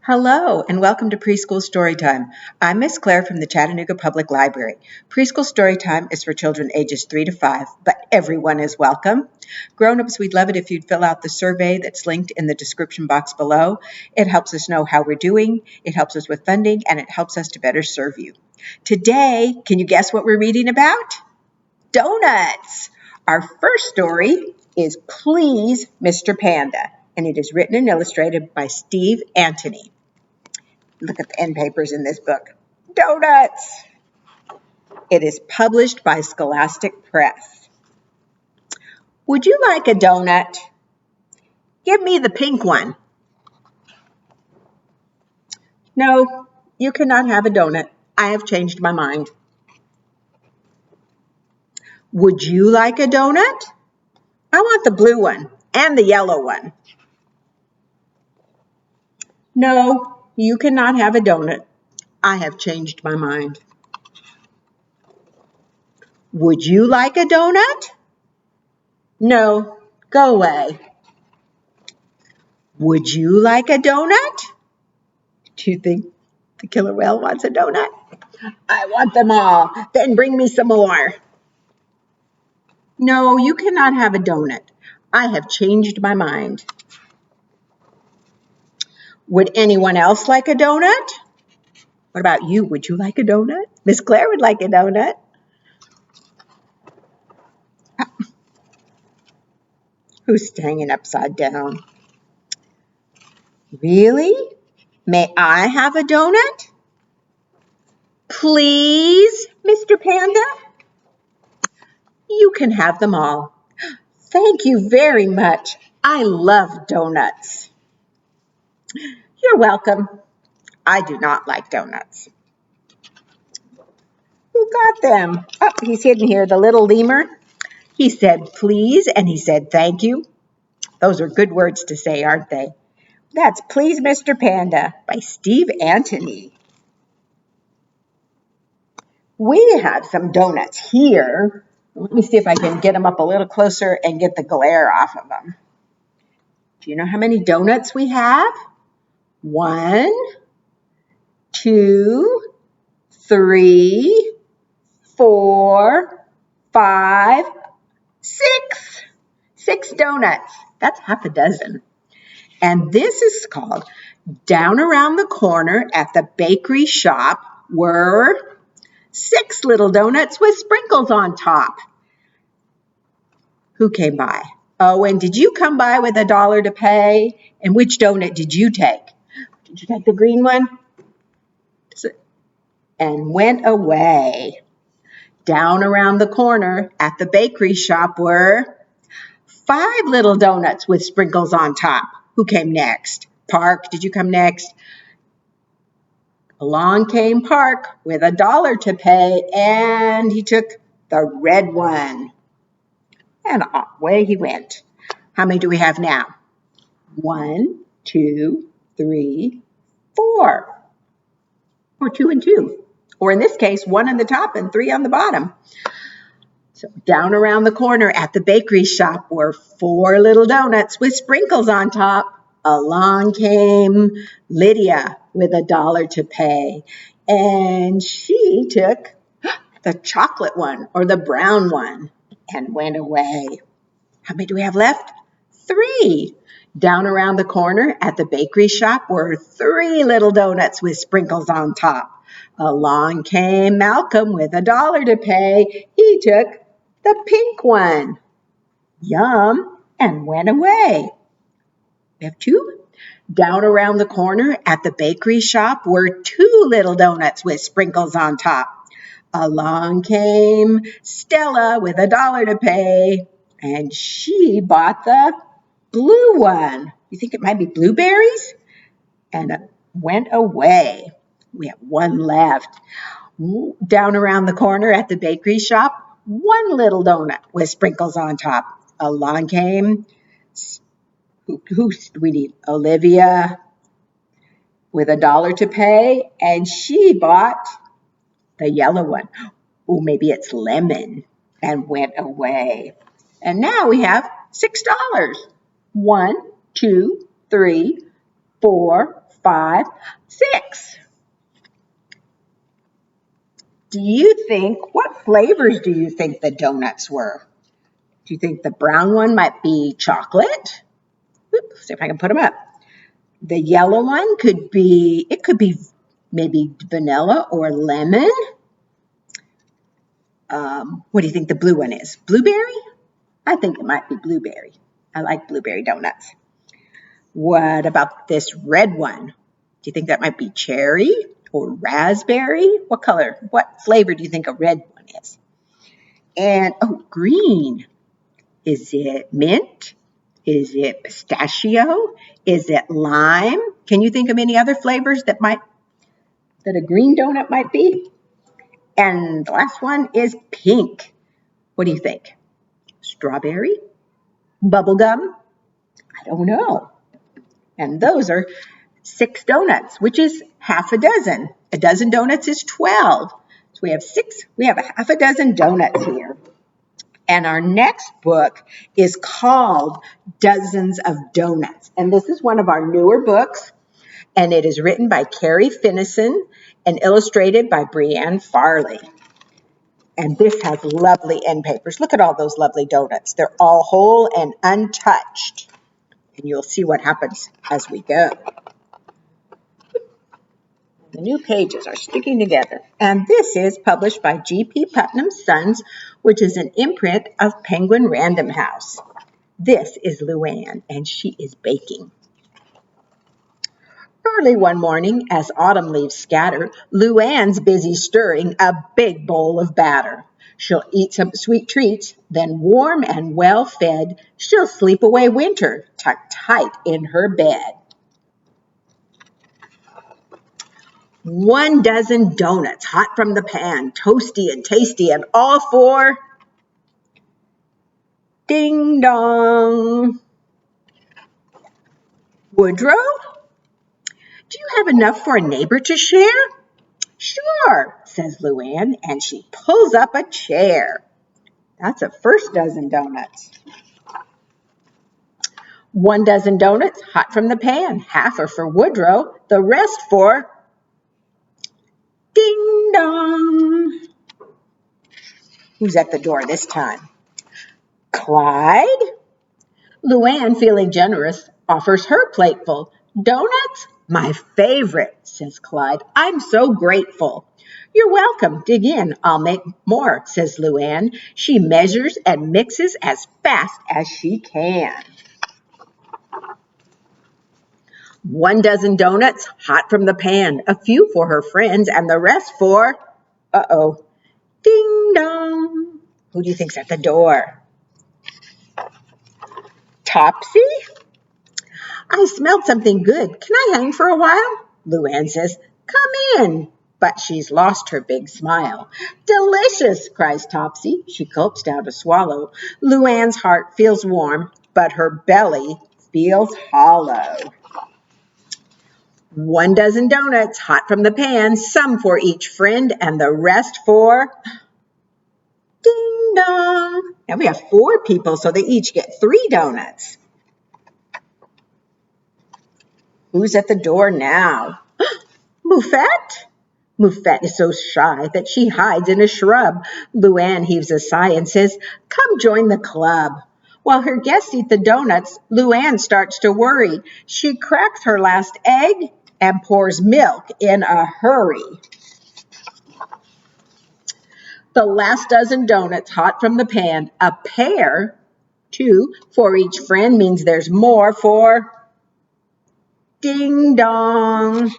Hello, and welcome to Preschool Storytime. I'm Miss Claire from the Chattanooga Public Library. Preschool Storytime is for children ages 3 to 5, but everyone is welcome. Grown-ups, we'd love it if you'd fill out the survey that's linked in the description box below. It helps us know how we're doing, it helps us with funding, and it helps us to better serve you. Today, can you guess what we're reading about? Doughnuts! Our first story is Please, Mr. Panda, and it is written and illustrated by Steve Antony. Look at the end papers in this book. Doughnuts! It is published by Scholastic Press. Would you like a donut? Give me the pink one. No, you cannot have a donut. I have changed my mind. Would you like a donut? I want the blue one and the yellow one. No, you cannot have a donut. I have changed my mind. Would you like a donut? No, go away. Would you like a donut? Do you think the killer whale wants a donut? I want them all. Then bring me some more. No, you cannot have a donut. I have changed my mind. Would anyone else like a donut? What about you? Would you like a donut? Miss Claire would like a donut. Who's hanging upside down? Really? May I have a donut? Please, Mr. Panda? You can have them all. Thank you very much. I love donuts. You're welcome. I do not like donuts. Who got them? Oh, he's hidden here, the little lemur. He said please, and he said thank you. Those are good words to say, aren't they? That's Please, Mr. Panda by Steve Antony. We have some donuts here. Let me see if I can get them up a little closer and get the glare off of them. Do you know how many donuts we have? 1, 2, 3, 4, 5, 6. 6 donuts. That's half a dozen. And this is called Down Around the Corner at the Bakery Shop were 6 little donuts with sprinkles on top. Who came by? Oh, and did you come by with $1 to pay? And which donut did you take? Did you take the green one? And went away. Down around the corner at the bakery shop were 5 little donuts with sprinkles on top. Who came next? Park, did you come next? Along came Park with $1 to pay, and he took the red one. And away he went. How many do we have now? 1, 2, 3, 4. Or 2 and 2. Or in this case, 1 on the top and 3 on the bottom. So down around the corner at the bakery shop were 4 little donuts with sprinkles on top. Along came Lydia with $1 to pay. And she took the chocolate one or the brown one and went away. How many do we have left? 3. Down around the corner at the bakery shop were 3 little donuts with sprinkles on top. Along came Malcolm with $1 to pay. He took the pink one. Yum, and went away. We have 2. Down around the corner at the bakery shop were 2 little donuts with sprinkles on top. Along came Stella with $1 to pay, and she bought the blue one. You think it might be blueberries? And it went away. We have 1 left. Down around the corner at the bakery shop, 1 little donut with sprinkles on top. Along came, who we need? Olivia with $1 to pay, and she bought the yellow one. Oh, maybe it's lemon, and went away. And now we have $6. 1, 2, 3, 4, 5, 6. What flavors do you think the donuts were? Do you think the brown one might be chocolate? See if I can put them up. The yellow one could be maybe vanilla or lemon. What do you think the blue one is? Blueberry? I think it might be blueberry. I like blueberry donuts. What about this red one? Do you think that might be cherry or raspberry? What flavor do you think a red one is? And, green. Is it mint? Is it pistachio? Is it lime? Can you think of any other flavors that a green donut might be? And the last one is pink. What do you think? Strawberry? Bubblegum? I don't know. And those are 6 donuts, which is half a dozen. A dozen donuts is 12. So we have a half a dozen donuts here. And our next book is called Dozens of Doughnuts. And this is one of our newer books. And it is written by Carrie Finnison and illustrated by Brianne Farley. And this has lovely end papers. Look at all those lovely donuts. They're all whole and untouched. And you'll see what happens as we go. The new pages are sticking together. And this is published by G.P. Putnam's Sons, which is an imprint of Penguin Random House. This is Luann, and she is baking. Early one morning, as autumn leaves scatter, Luann's busy stirring a big bowl of batter. She'll eat some sweet treats, then warm and well fed, she'll sleep away winter, tucked tight in her bed. 1 dozen doughnuts, hot from the pan, toasty and tasty, and all for ding dong. Woodrow, do you have enough for a neighbor to share? Sure, says Luann, and she pulls up a chair. That's a first dozen donuts. 1 dozen donuts, hot from the pan, half are for Woodrow, the rest for ding dong. Who's at the door this time? Clyde? Luann, feeling generous, offers her plateful. Donuts? My favorite, says Clyde. I'm so grateful. You're welcome. Dig in. I'll make more, says Luann. She measures and mixes as fast as she can. 1 dozen donuts, hot from the pan, a few for her friends, and the rest for, ding dong. Who do you think's at the door? Topsy? I smelled something good. Can I hang for a while? Luann says, come in. But she's lost her big smile. Delicious, cries Topsy. She gulps down to swallow. Luann's heart feels warm, but her belly feels hollow. 1 dozen donuts, hot from the pan, some for each friend, and the rest for ding dong. And we have 4 people, so they each get 3 donuts. Who's at the door now? Moufette? Moufette is so shy that she hides in a shrub. Luann heaves a sigh and says, come join the club. While her guests eat the donuts, Luann starts to worry. She cracks her last egg and pours milk in a hurry. The last dozen donuts, hot from the pan, a pair, 2 for each friend, means there's more for ding dong.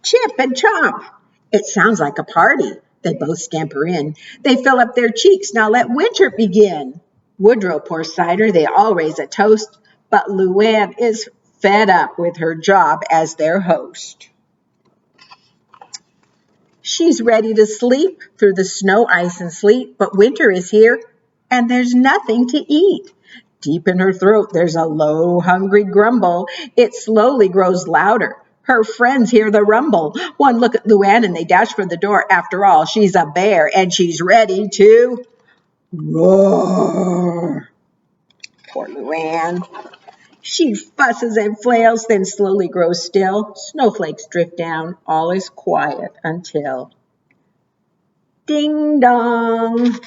Chip and chomp. It sounds like a party. They both scamper in. They fill up their cheeks. Now let winter begin. Woodrow pours cider. They all raise a toast. But Luann is fed up with her job as their host. She's ready to sleep through the snow, ice, and sleet. But winter is here, and there's nothing to eat. Deep in her throat, there's a low, hungry grumble. It slowly grows louder. Her friends hear the rumble. One look at Luann and they dash for the door. After all, she's a bear and she's ready to roar. Poor Luann. She fusses and flails, then slowly grows still. Snowflakes drift down, all is quiet until ding dong.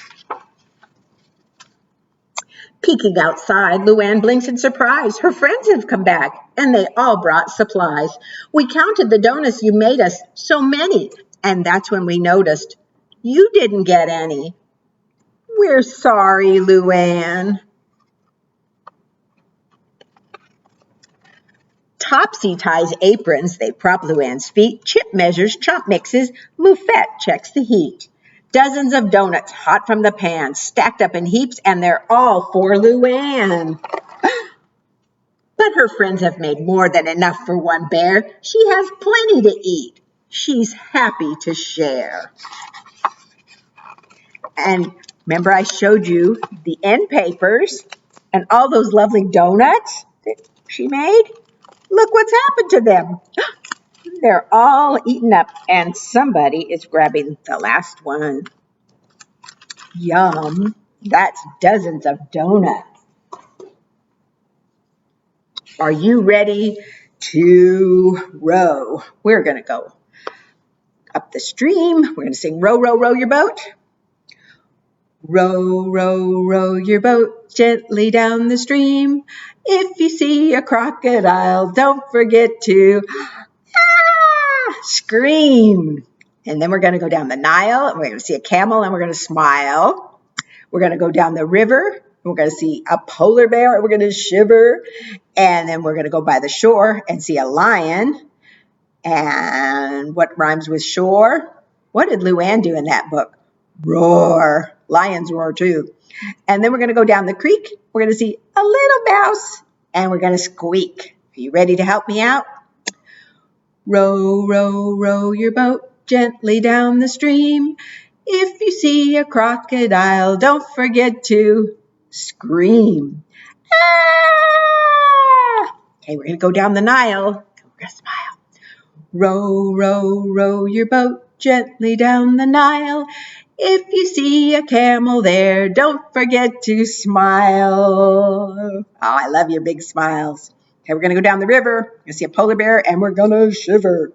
Peeking outside, Luann blinks in surprise. Her friends have come back, and they all brought supplies. We counted the donuts you made us, so many, and that's when we noticed you didn't get any. We're sorry, Luann. Topsy ties aprons, they prop Luann's feet. Chip measures, Chomp mixes, Moufette checks the heat. Dozens of donuts hot from the pan, stacked up in heaps, and they're all for Luann. But her friends have made more than enough for one bear. She has plenty to eat. She's happy to share. And remember I showed you the end papers and all those lovely donuts that she made? Look what's happened to them. They're all eaten up and somebody is grabbing the last one. Yum. That's dozens of donuts. Are you ready to row? We're going to go up the stream. We're going to sing row, row, row your boat. Row, row, row your boat gently down the stream. If you see a crocodile, don't forget to scream. And then we're going to go down the Nile, and we're going to see a camel, and we're going to smile. We're going to go down the river, and we're going to see a polar bear, and we're going to shiver. And then we're going to go by the shore and see a lion. And what rhymes with shore? What did Luann do in that book? Roar. Lions roar too. And then we're going to go down the creek. We're going to see a little mouse, and we're going to squeak. Are you ready to help me out? Row, row, row your boat gently down the stream. If you see a crocodile, don't forget to scream. Ah! Okay, we're going to go down the Nile. We're going to smile. Row, row, row your boat gently down the Nile. If you see a camel there, don't forget to smile. Oh, I love your big smiles. Okay, we're going to go down the river. We're going to see a polar bear, and we're going to shiver.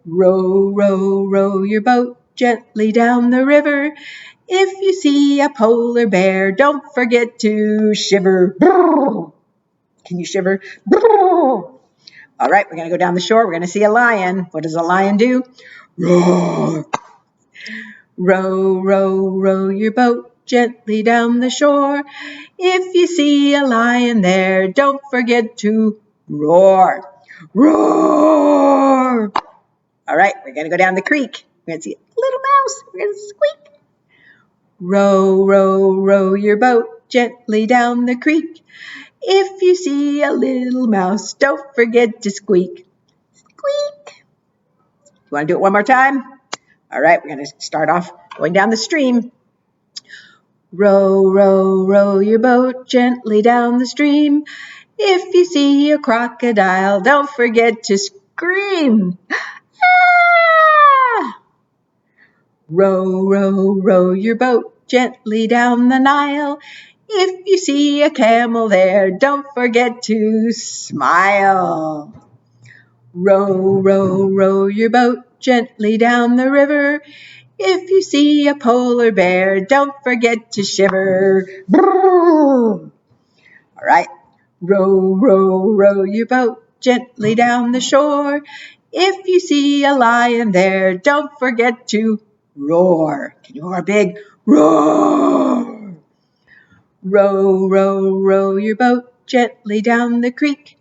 Row, row, row your boat gently down the river. If you see a polar bear, don't forget to shiver. Can you shiver? All right, we're going to go down the shore. We're going to see a lion. What does a lion do? Roar. Row, row, row your boat gently down the shore. If you see a lion there, don't forget to roar. Roar. All right, we're going to go down the creek. We're going to see a little mouse. We're going to squeak. Row, row, row your boat gently down the creek. If you see a little mouse, don't forget to squeak. Squeak. You want to do it one more time? All right, we're going to start off going down the stream. Row, row, row your boat gently down the stream. If you see a crocodile, don't forget to scream. Ah! Row, row, row your boat gently down the Nile. If you see a camel there, don't forget to smile. Row, row, row your boat gently down the river. If you see a polar bear, don't forget to shiver. All right. Row, row, row your boat gently down the shore. If you see a lion there, don't forget to roar. Can you roar big? Roar. Row, row, row your boat gently down the creek.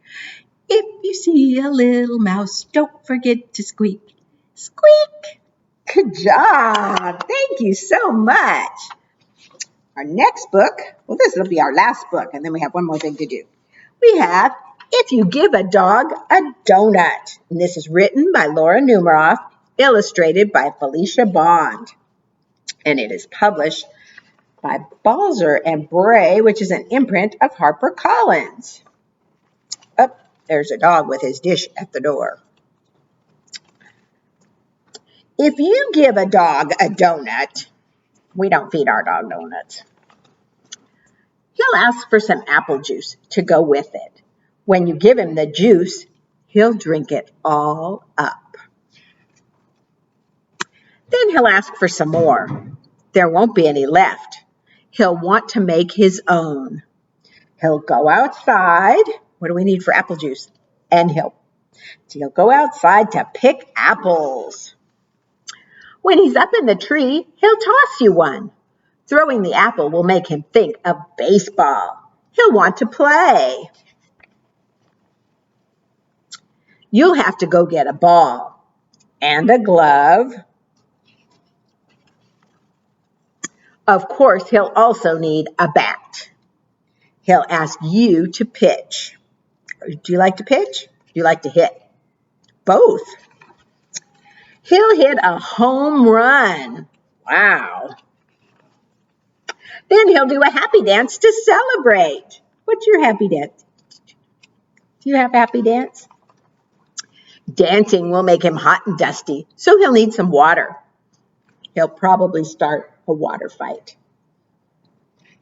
If you see a little mouse, don't forget to squeak. Squeak. Good job. Thank you so much. Our next book, well, this will be our last book, and then we have one more thing to do. We have If You Give a Dog a Donut. And this is written by Laura Numeroff, illustrated by Felicia Bond. And it is published by Balzer and Bray, which is an imprint of HarperCollins. Oh, there's a dog with his dish at the door. If you give a dog a donut, we don't feed our dog donuts. He'll ask for some apple juice to go with it. When you give him the juice, he'll drink it all up. Then he'll ask for some more. There won't be any left. He'll want to make his own. He'll go outside. What do we need for apple juice? And he'll go outside to pick apples. When he's up in the tree, he'll toss you one. Throwing the apple will make him think of baseball. He'll want to play. You'll have to go get a ball and a glove. Of course, he'll also need a bat. He'll ask you to pitch. Do you like to pitch? Do you like to hit? Both. He'll hit a home run. Wow. Then he'll do a happy dance to celebrate. What's your happy dance? Do you have a happy dance? Dancing will make him hot and dusty, so he'll need some water. He'll probably start a water fight.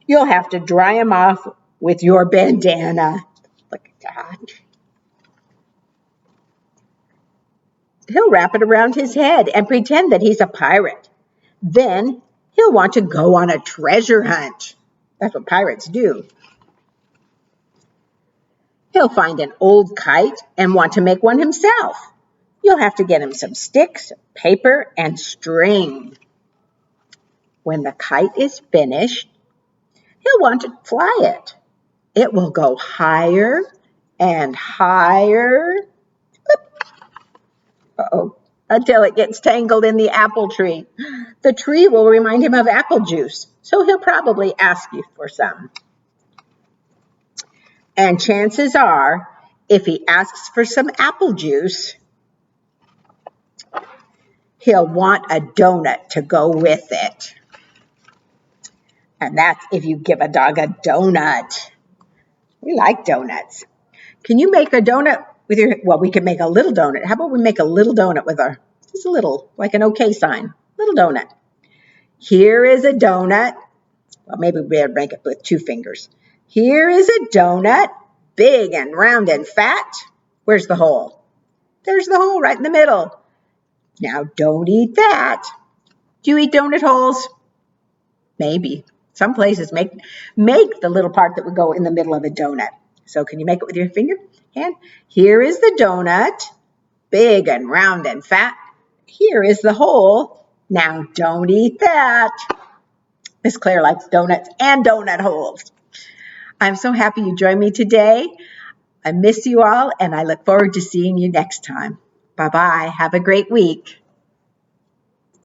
You'll have to dry him off with your bandana. Look at that. He'll wrap it around his head and pretend that he's a pirate. Then he'll want to go on a treasure hunt. That's what pirates do. He'll find an old kite and want to make one himself. You'll have to get him some sticks, paper, and string. When the kite is finished, he'll want to fly it. It will go higher and higher. Until it gets tangled in the apple tree. The tree will remind him of apple juice, so he'll probably ask you for some. And chances are, if he asks for some apple juice, he'll want a donut to go with it. And that's if you give a dog a donut. We like donuts. Can you make a donut with your, well, we can make a little donut. How about we make a little donut with just a little, like an okay sign, little donut. Here is a donut. Well, maybe we'll make it with 2 fingers. Here is a donut, big and round and fat. Where's the hole? There's the hole right in the middle. Now, don't eat that. Do you eat donut holes? Maybe. Some places make the little part that would go in the middle of a donut. So can you make it with your finger? And here is the donut, big and round and fat. Here is the hole. Now don't eat that. Miss Claire likes donuts and donut holes. I'm so happy you joined me today. I miss you all, and I look forward to seeing you next time. Bye-bye. Have a great week.